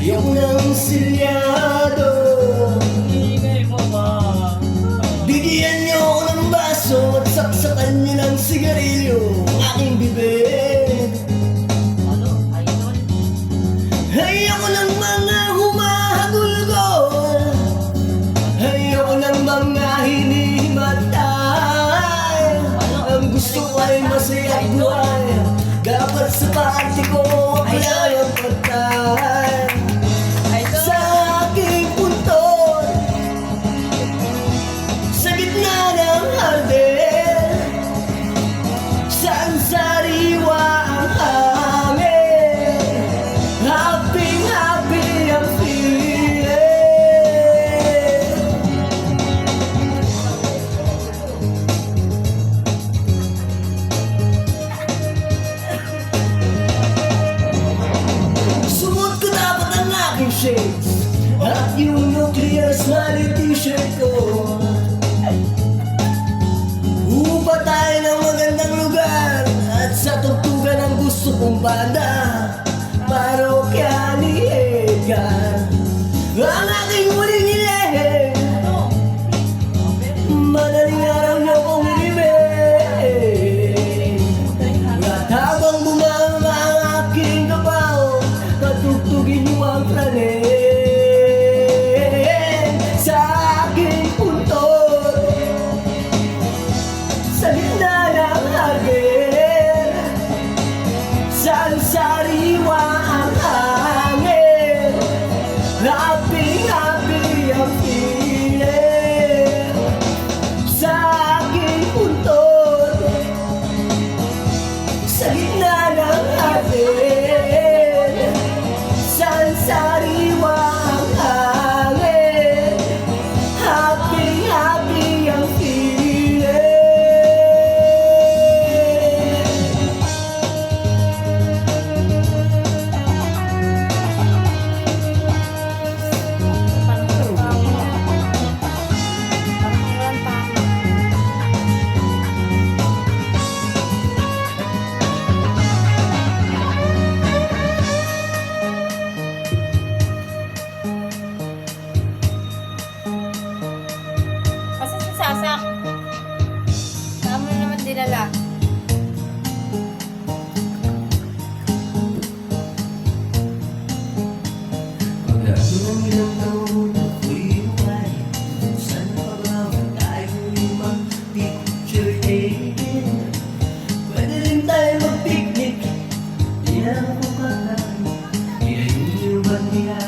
Ayoko ng silyado. Ingay mo ba? Bigyan niyo ako ng baso at saksakan niyo ng sigarilyo ang aking bibig. Ano? Idol? Ayoko ng mga humahagulgol. Ayoko ng mga hinihimatay. Ang gusto ko ay masaya at buhay. Dapat sa party ko apply ang patay. Idol? Sa aking puntod, sa gitna ng hardin, saan sariwa ang hangin, happy ang feeling. Suot ko dapat ang aking shades at yung nuclear smiley t-shirt ko. Upa tayo ng magandang lugar at sa tugtugan ang gusto kong banda, parokya ni Edgar. Ang aking muling hileng, madaling araw niyo kong ibig. At habang bumaba ang aking kapaw, patugtugin niyo ang praning. Sa aking puntod, sa gitna ng hardin, saan sariwa ang hangin, happy ang feeling. Sa aking puntod, sa gitna ng hardin, saan sariwa ang hangin, happy ang feeling. Kasi si Sasak, saan mo naman dinala? Pagdating ng ilang taon, ako'y umay. Saan pa ba tayo'y mag-picture taking? Pwede rin tayo mag-picnic, di na ako kakain. Iayun niyo ba't niya